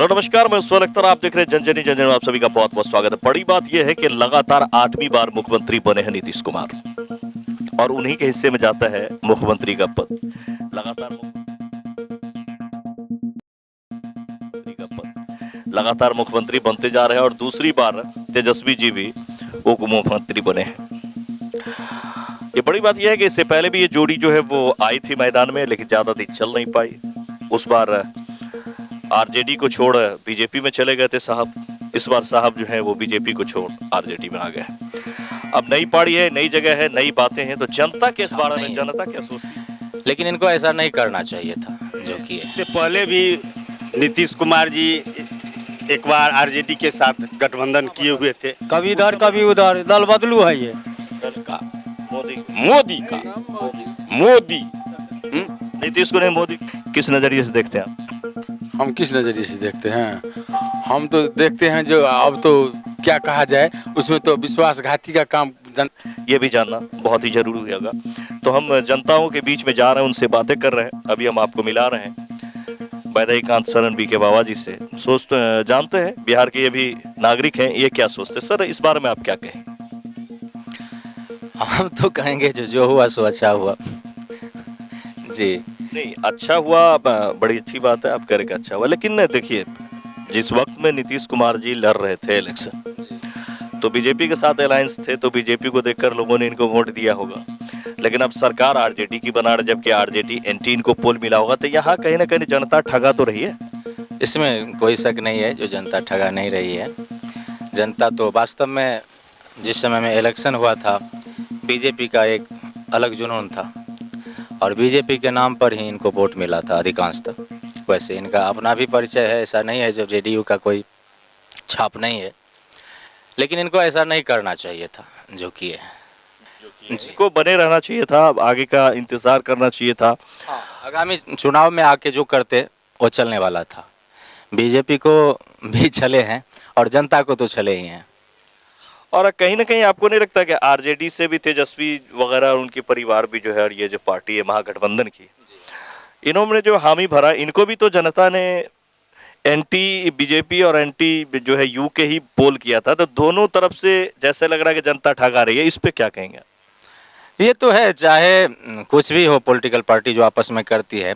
Hello नमस्कार, मैं उस्मान अख्तर, आप देख रहे हैं जनजनी जनजन में आप सभी का बहुत बहुत स्वागत है। बड़ी बात यह है कि लगातार 8वीं बार मुख्यमंत्री बने हैं नीतीश कुमार और उन्हीं के हिस्से में जाता है मुख्यमंत्री का पद। लगातार मुख्यमंत्री बनते जा रहे हैं और दूसरी बार तेजस्वी जी भी उप मुख्यमंत्री बने हैं। ये बड़ी बात यह है कि इससे पहले भी ये जोड़ी जो है वो आई थी मैदान में, लेकिन ज्यादा दिन चल नहीं पाई। उस बार आरजेडी को छोड़ बीजेपी में चले गए थे साहब। इस बार साहब जो है वो बीजेपी को छोड़ आरजेडी में आ गए। अब नई पार्टी है, नई जगह है, नई बातें हैं, तो जनता के इस बारे में जनता क्या सोचती है? लेकिन इनको ऐसा नहीं करना चाहिए था जो कि इससे पहले भी नीतीश कुमार जी एक बार आरजेडी के साथ गठबंधन किए हुए थे। कभी इधर कभी उधर, दल बदलू है ये। का मोदी का मोदी नीतीश को नहीं, मोदी किस नजरिए से देखते हैं आप? हम किस नज़रिए से देखते हैं? हम तो देखते हैं जो अब तो क्या कहा जाए, उसमें तो विश्वासघाती का काम ये भी जानना बहुत ही जरूरी होगा। तो हम जनताओं के बीच में जा रहे हैं, उनसे बातें कर रहे हैं। अभी हम आपको मिला रहे हैं वैद्यकांत शरण बी के बाबा जी से। जानते हैं बिहार के ये भी नागरिक हैं, ये क्या सोचते हैं। सर, इस बारे में आप क्या कहें? हम तो कहेंगे जो हुआ सो अच्छा हुआ जी। नहीं, अच्छा हुआ, बड़ी अच्छी बात है, आप कह रहे कि अच्छा हुआ। लेकिन देखिए, जिस वक्त में नीतीश कुमार जी लड़ रहे थे इलेक्शन, तो बीजेपी के साथ अलायंस थे, तो बीजेपी को देखकर लोगों ने इनको वोट दिया होगा। लेकिन अब सरकार आरजेडी की बना रही, जबकि आरजेडी एंटी इनको पोल मिला होगा, तो यहाँ कहीं ना कहीं जनता ठगा तो रही है। इसमें कोई शक नहीं है, जो जनता ठगा नहीं रही है। जनता तो वास्तव में जिस समय में इलेक्शन हुआ था, बीजेपी का एक अलग जुनून था और बीजेपी के नाम पर ही इनको वोट मिला था अधिकांशतः। वैसे इनका अपना भी परिचय है, ऐसा नहीं है जब जेडीयू का कोई छाप नहीं है। लेकिन इनको ऐसा नहीं करना चाहिए था जो किए हैं। इनको बने रहना चाहिए था, आगे का इंतजार करना चाहिए था। आगामी चुनाव में आके जो करते वो चलने वाला था। बीजेपी को भी छले हैं और जनता को तो छले ही हैं। और कहीं ना कहीं आपको नहीं लगता कि आरजेडी से भी तेजस्वी वगैरह और उनके परिवार भी जो है, और ये जो पार्टी है महागठबंधन की, इन्होंने जो हामी भरा, इनको भी तो जनता ने एंटी बीजेपी और एंटी जो है यू के ही पोल किया था। तो दोनों तरफ से जैसे लग रहा है कि जनता ठगा रही है। इस पे क्या कहेंगे? ये तो है, चाहे कुछ भी हो, पॉलिटिकल पार्टी जो आपस में करती है,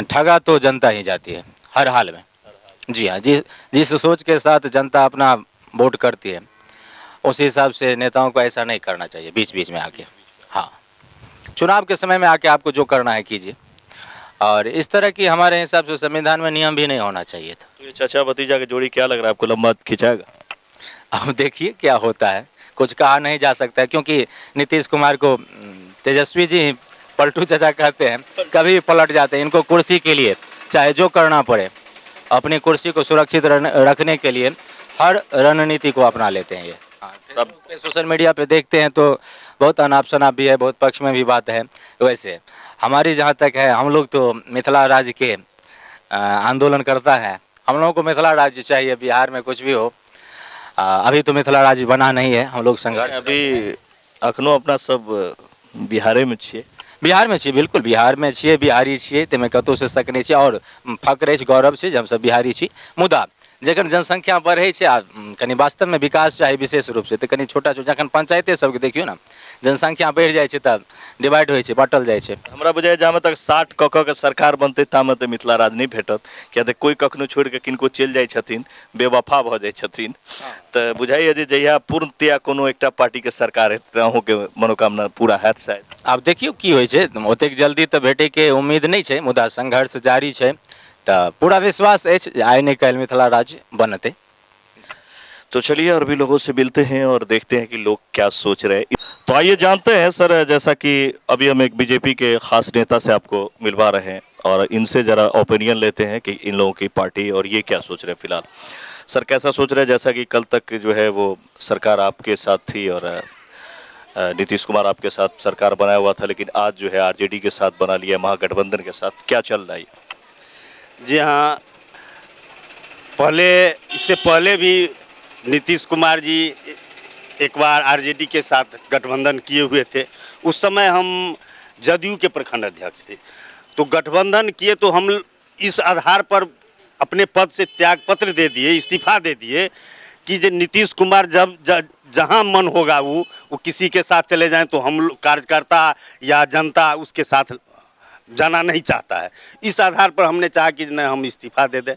ठगा तो जनता ही जाती है हर हाल में। जी हाँ, जिस सोच के साथ जनता अपना वोट करती है, उस हिसाब से नेताओं को ऐसा नहीं करना चाहिए बीच बीच में आके। हाँ, चुनाव के समय में आके आपको जो करना है कीजिए। और इस तरह की हमारे हिसाब से संविधान में नियम भी नहीं होना चाहिए था। तो ये चाचा भतीजा की जोड़ी क्या लग रहा है आपको, लंबा खिंचाएगा? अब देखिए क्या होता है, कुछ कहा नहीं जा सकता है, क्योंकि नीतीश कुमार को तेजस्वी जी पलटू चाचा कहते हैं, कभी पलट जाते हैं। इनको कुर्सी के लिए चाहे जो करना पड़े, अपनी कुर्सी को सुरक्षित रखने के लिए हर रणनीति को अपना लेते हैं। ये तब सोशल मीडिया पे देखते हैं तो बहुत अनाप शनाप भी है, बहुत पक्ष में भी बात है। वैसे हमारी जहाँ तक है, हम लोग तो मिथिला राज्य के आंदोलन करता है। हम लोगों को मिथिला राज्य चाहिए, बिहार में कुछ भी हो। अभी तो मिथिला राज्य बना नहीं है, हम लोग संघर्ष अभी अखनो अपना सब बिहारे में छिए। बिहार में छिए, बिल्कुल बिहार में छिए, बिहारी छिए, तेमे कतौ से शक नहीं छै। और फक्र अछि, गौरव छै जे हम सब बिहारी छी। मुदा जखन जनसंख्या बढ़ै छै आ कनि वास्तव में विकास चाही विशेष रूप से, तो कनि छोटा छोटा जखन पंचायते सबके देखियो ना, जनसंख्या बढ़ि जाइ छै तऽ डिवाइड होइ छै, बाँटल जाइ छै। हमरा बुझाय जामे तक 60 कऽ के सरकार बनतै तामे तऽ मिथिला राज नहीं भेटत। किया तऽ कोई कखनो छोड़ के किनको चलि जाइ छथिन, बेवफा भऽ जाइ छथिन। तऽ बुझाइए जे जहिया पूर्णतया कोनो एकटा पार्टी के सरकार हेतै तऽ अहूँके मनोकामना पूरा हैत शायद। आब देखियो की होइ छै, ओतेक जल्दी तऽ भेटैके उम्मीद नहीं छै, मुदा संघर्ष जारी छै। तो पूरा विश्वास है आए नहीं कल मिथिला राज्य बनते। तो चलिए और भी लोगों से मिलते हैं और देखते हैं कि लोग क्या सोच रहे हैं। तो आइए जानते हैं सर, जैसा कि अभी हम एक बीजेपी के खास नेता से आपको मिलवा रहे हैं और इनसे जरा ओपिनियन लेते हैं कि इन लोगों की पार्टी और ये क्या सोच रहे हैं फिलहाल। सर, कैसा सोच रहे हैं? जैसा कि कल तक जो है वो सरकार आपके साथ थी और नीतीश कुमार आपके साथ सरकार बनाया हुआ था, लेकिन आज जो है आरजेडी के साथ बना लिया महागठबंधन के साथ, क्या चल रहा है? जी हाँ, इससे पहले भी नीतीश कुमार जी एक बार आरजेडी के साथ गठबंधन किए हुए थे। उस समय हम जदयू के प्रखंड अध्यक्ष थे, तो गठबंधन किए तो हम इस आधार पर अपने पद से त्याग पत्र दे दिए, इस्तीफा दे दिए कि जो नीतीश कुमार जब जहाँ मन होगा वो किसी के साथ चले जाएं तो हम लोग कार्यकर्ता या जनता उसके साथ जाना नहीं चाहता है। इस आधार पर हमने चाहा कि नहीं, हम इस्तीफा दे दें।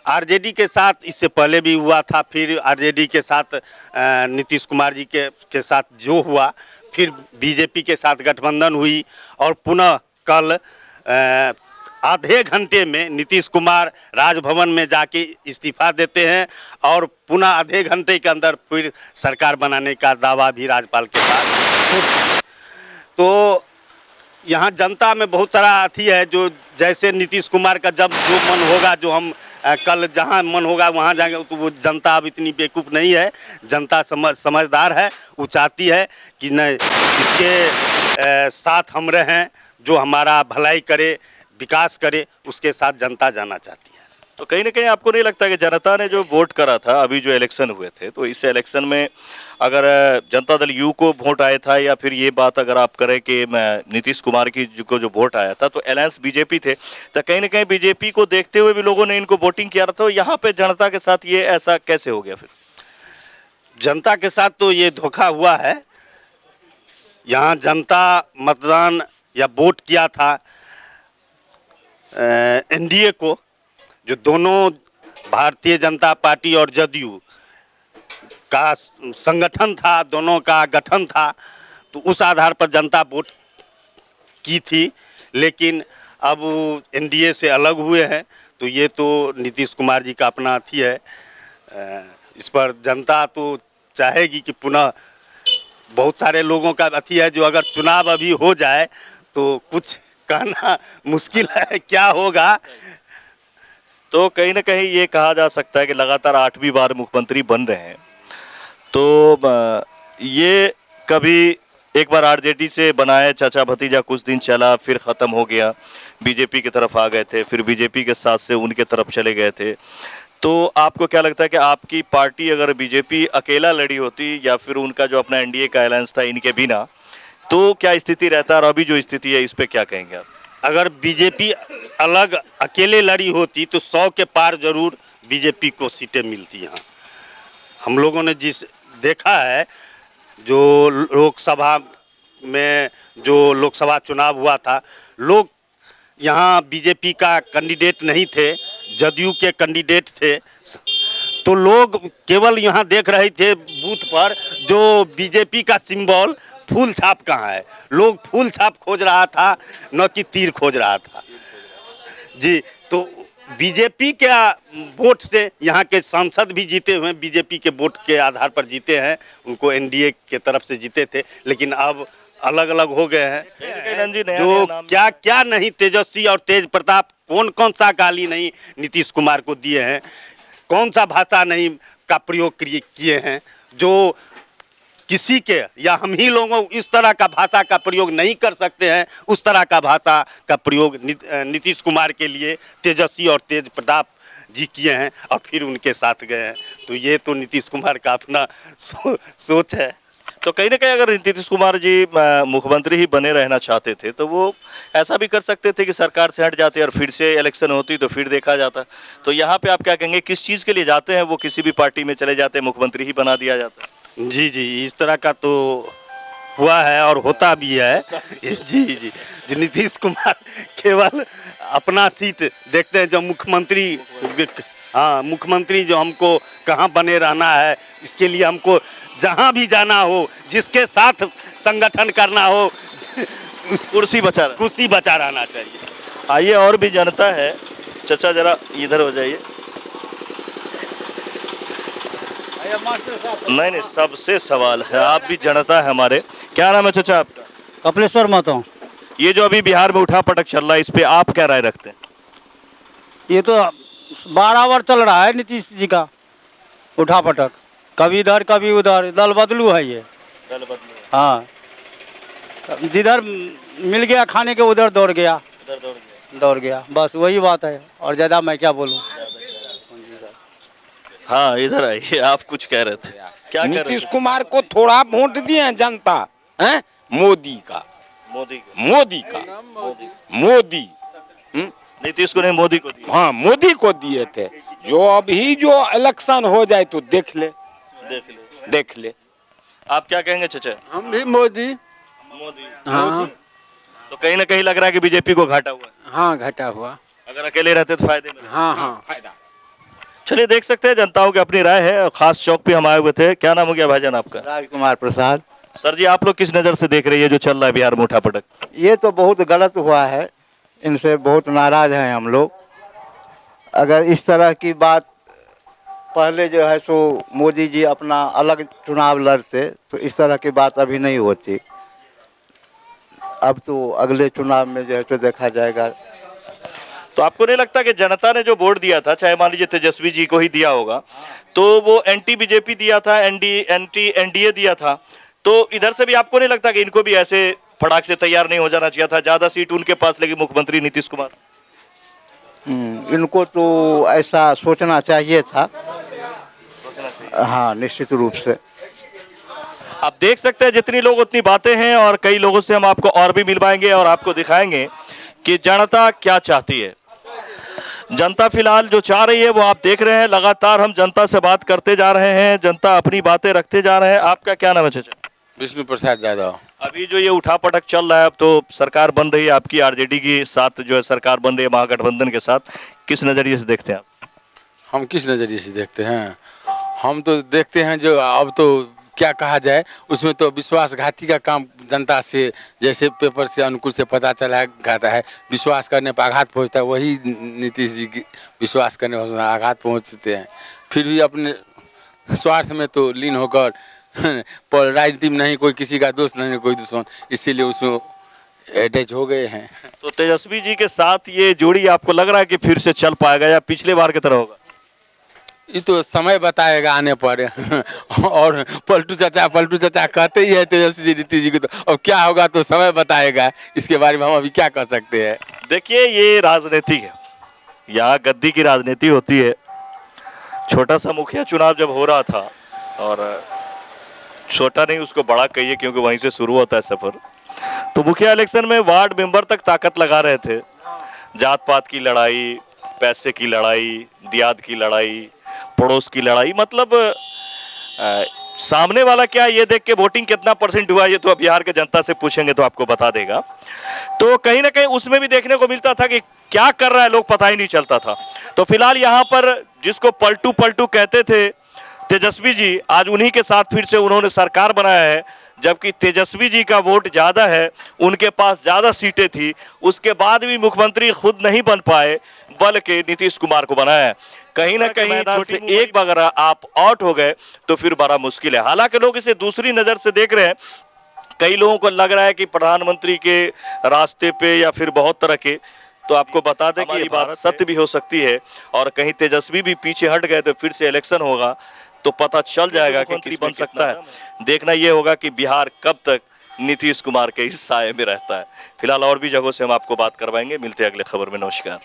आरजेडी के साथ इससे पहले भी हुआ था, फिर आरजेडी के साथ नीतीश कुमार जी के साथ जो हुआ, फिर बीजेपी के साथ गठबंधन हुई और पुनः कल आधे घंटे में नीतीश कुमार राजभवन में जाके इस्तीफा देते हैं और पुनः आधे घंटे के अंदर फिर सरकार बनाने का दावा भी राज्यपाल के पास। तो यहाँ जनता में बहुत सारा अथी है, जो जैसे नीतीश कुमार का जब जो मन होगा, जो हम कल जहाँ मन होगा वहाँ जाएंगे, तो वो जनता अब इतनी बेवकूफ़ नहीं है, जनता समझदार है। वो चाहती है कि नहीं, इसके साथ हम रहें, जो हमारा भलाई करे, विकास करे, उसके साथ जनता जाना चाहती है। तो कहीं ना कहीं आपको नहीं लगता कि जनता ने जो वोट करा था, अभी जो इलेक्शन हुए थे, तो इस इलेक्शन में अगर जनता दल यू को वोट आया था, या फिर ये बात अगर आप करें कि नीतीश कुमार की को जो वोट आया था तो अलायंस बीजेपी थे, तो कहीं ना कहीं बीजेपी को देखते हुए भी लोगों ने इनको वोटिंग किया था, तो यहाँ पे जनता के साथ ये ऐसा कैसे हो गया? फिर जनता के साथ तो ये धोखा हुआ है। यहाँ जनता मतदान या वोट किया था एनडीए को, जो दोनों भारतीय जनता पार्टी और जदयू का संगठन था, दोनों का गठन था, तो उस आधार पर जनता वोट की थी। लेकिन अब एनडीए से अलग हुए हैं, तो ये तो नीतीश कुमार जी का अपना अथी है। इस पर जनता तो चाहेगी कि पुनः, बहुत सारे लोगों का अथी है, जो अगर चुनाव अभी हो जाए तो कुछ कहना मुश्किल है क्या होगा। तो कहीं ना कहीं ये कहा जा सकता है कि लगातार 8वीं बार मुख्यमंत्री बन रहे हैं, तो ये कभी एक बार आरजेडी से बनाए चाचा भतीजा, कुछ दिन चला, फिर ख़त्म हो गया, बीजेपी की तरफ आ गए थे, फिर बीजेपी के साथ से उनके तरफ चले गए थे। तो आपको क्या लगता है कि आपकी पार्टी अगर बीजेपी अकेला लड़ी होती, या फिर उनका जो अपना एनडीए का अलायंस था इनके बिना, तो क्या स्थिति रहता? और अभी जो स्थिति है इस पे क्या कहेंगे आप? अगर बीजेपी अलग अकेले लड़ी होती तो 100 के पार जरूर बीजेपी को सीटें मिलती। यहाँ हम लोगों ने जिस देखा है, जो लोकसभा में जो लोकसभा चुनाव हुआ था, लोग यहाँ बीजेपी का कैंडिडेट नहीं थे, जदयू के कैंडिडेट थे, तो लोग केवल यहाँ देख रहे थे बूथ पर जो बीजेपी का सिंबल फूल छाप कहाँ है। लोग फूल छाप खोज रहा था, न कि तीर खोज रहा था जी। तो बीजेपी के वोट से यहाँ के सांसद भी जीते हुए बीजेपी के वोट के आधार पर जीते हैं, उनको एनडीए के तरफ से जीते थे, लेकिन अब अलग अलग हो गए हैं। जो क्या क्या नहीं, तेजस्वी और तेज प्रताप कौन कौन सा गाली नहीं नीतीश कुमार को दिए हैं, कौन सा भाषा नहीं का प्रयोग किए हैं, जो किसी के या हम ही लोगों इस तरह का भाषा का प्रयोग नहीं कर सकते हैं, उस तरह का भाषा का प्रयोग नीतीश कुमार के लिए तेजस्वी और तेज प्रताप जी किए हैं और फिर उनके साथ गए हैं। तो ये तो नीतीश कुमार का अपना सोच है। तो कहीं ना कहीं अगर नीतीश कुमार जी मुख्यमंत्री ही बने रहना चाहते थे, तो वो ऐसा भी कर सकते थे कि सरकार से हट जाते और फिर से इलेक्शन होती तो फिर देखा जाता। तो यहाँ पे आप क्या कहेंगे, किस चीज़ के लिए जाते हैं वो? किसी भी पार्टी में चले जाते, मुख्यमंत्री ही बना दिया जाता? जी जी, इस तरह का तो हुआ है और होता भी है। जी जी, जो नीतीश कुमार केवल अपना सीट देखते हैं, जो मुख्यमंत्री, हाँ मुख्यमंत्री जो हमको कहाँ बने रहना है, इसके लिए हमको जहाँ भी जाना हो, जिसके साथ संगठन करना हो, कुर्सी बचा रहना चाहिए। आइए और भी जनता है, चाचा जरा इधर हो जाइए। नहीं, सबसे सवाल है, आप भी जनता है हमारे। क्या नाम है चाचा आपका? कपिलेश्वर महतो। ये जो अभी बिहार में उठा पटक चल रहा है, इस पे आप क्या राय रखते हैं? ये तो 12 बार चल रहा है नीतीश जी का उठा पटक, कभी इधर कभी उधर, दल बदलू है ये। दल बदलू। हाँ, जिधर मिल गया खाने के उधर दौड़ गया, दौड़ गया, बस वही बात है, और ज़्यादा मैं क्या बोलूँ। हाँ इधर आइए, आप कुछ कह रहे थे, क्या? नीतीश कुमार को थोड़ा वोट दिए हैं जनता, मोदी का। नीतीश को नहीं, मोदी को दिया। हाँ मोदी को दिए थे। जो अभी जो इलेक्शन हो जाए तो देख ले, देख लो। देख ले। आप क्या कहेंगे चाचा? हम भी मोदी। मोदी। हाँ तो कहीं ना कहीं लग रहा है कि बीजेपी को घाटा हुआ है। हाँ, घटा हुआ। अगर अकेले रहते तो फायदे में। हाँ हाँ। फायदा। चलिए देख सकते हैं जनताओं की अपनी राय है। और खास चौक पे हम आए हुए थे। क्या नाम हो गया भाईजान आपका? राजकुमार प्रसाद। सर जी, आप लोग किस नज़र से देख रही है जो चल रहा है बिहार में उठापटक? ये तो बहुत गलत हुआ है, इनसे बहुत नाराज हैं हम लोग। अगर इस तरह की बात पहले जो है सो मोदी जी अपना अलग चुनाव लड़ते तो इस तरह की बात अभी नहीं होती। अब तो अगले चुनाव में जो है सो देखा जाएगा। तो आपको नहीं लगता कि जनता ने जो वोट दिया था, चाहे मान लीजिए तेजस्वी जी को ही दिया होगा, तो वो एंटी बीजेपी दिया था, एंटी एनडीए दिया था, तो इधर से भी आपको नहीं लगता कि इनको भी ऐसे फटाक से तैयार नहीं हो जाना चाहिए था? ज्यादा सीट उनके पास लगी, मुख्यमंत्री नीतीश कुमार। इनको तो ऐसा सोचना चाहिए था। हाँ, निश्चित रूप से। आप देख सकते हैं जितनी लोग उतनी बातें हैं, और कई लोगों से हम आपको और भी मिलवाएंगे और आपको दिखाएंगे कि जनता क्या चाहती है। जनता फिलहाल जो चाह रही है वो आप देख रहे हैं। लगातार हम जनता से बात करते जा रहे हैं, जनता अपनी बातें रखते जा रहे हैं। आपका क्या नाम है चाचा? विष्णु प्रसाद यादव। अभी जो ये उठापटक चल रहा है, अब तो सरकार बन रही है आपकी, आरजेडी के साथ जो है सरकार बन रही है महागठबंधन के साथ, किस नजरिए से देखते हैं आप? हम किस नज़रिए से देखते हैं? हम तो देखते हैं जो अब तो क्या कहा जाए, उसमें तो विश्वासघाती का काम जनता से, जैसे पेपर से अनुकूल से पता चला जाता है, विश्वास करने पर आघात पहुंचता है। वही नीतीश जी की विश्वास करने पर आघात पहुंचते हैं। फिर भी अपने स्वार्थ में तो लीन होकर पर राजनीति में नहीं कोई किसी का दोस्त, नहीं कोई दुश्मन, इसीलिए उसमें अटैच हो गए हैं। तो तेजस्वी जी के साथ ये जोड़ी आपको लग रहा है कि फिर से चल पाएगा या पिछले बार की तरह होगा? ये तो समय बताएगा आने पर। और पलटू चाचा कहते ही है तेजस्वी जी नीतीश जी को, तो अब क्या होगा तो समय बताएगा। इसके बारे में हम अभी क्या कर सकते हैं? देखिए, ये राजनीति है, यहाँ गद्दी की राजनीति होती है। छोटा सा मुखिया चुनाव जब हो रहा था, और छोटा नहीं उसको बड़ा कहिए क्योंकि वहीं से शुरू होता है सफर, तो मुखिया इलेक्शन में वार्ड मेंबर तक ताकत लगा रहे थे। जात पात की लड़ाई, पैसे की लड़ाई, दियाद की लड़ाई, पड़ोस की लड़ाई, मतलब सामने वाला क्या ये देख के वोटिंग कितना परसेंट हुआ, ये तो बिहार के जनता से पूछेंगे तो आपको बता देगा। तो कहीं ना कहीं उसमें भी देखने को मिलता था कि क्या कर रहा है लोग, पता ही नहीं चलता था। तो फिलहाल यहाँ पर जिसको पलटू पलटू कहते थे तेजस्वी जी, आज उन्हीं के साथ फिर से उन्होंने सरकार बनाया है। जबकि तेजस्वी जी का वोट ज़्यादा है, उनके पास ज़्यादा सीटें थी, उसके बाद भी मुख्यमंत्री खुद नहीं बन पाए, बल्कि नीतीश कुमार को बनाया है। कहीं ना कहीं मैदान से एक बार अगर आप आउट हो गए तो फिर बड़ा मुश्किल है। हालांकि लोग इसे दूसरी नज़र से देख रहे हैं। कई लोगों को लग रहा है कि प्रधानमंत्री के रास्ते पे या फिर बहुत तरह के, तो आपको बता दें कि ये बात सत्य भी हो सकती है। और कहीं तेजस्वी भी पीछे हट गए तो फिर से इलेक्शन होगा तो पता चल जाएगा कि किस बन सकता है। देखना ये होगा कि बिहार कब तक नीतीश कुमार के इस साये में रहता है। फिलहाल और भी जगहों से हम आपको बात करवाएंगे। मिलते हैं अगले खबर में। नमस्कार।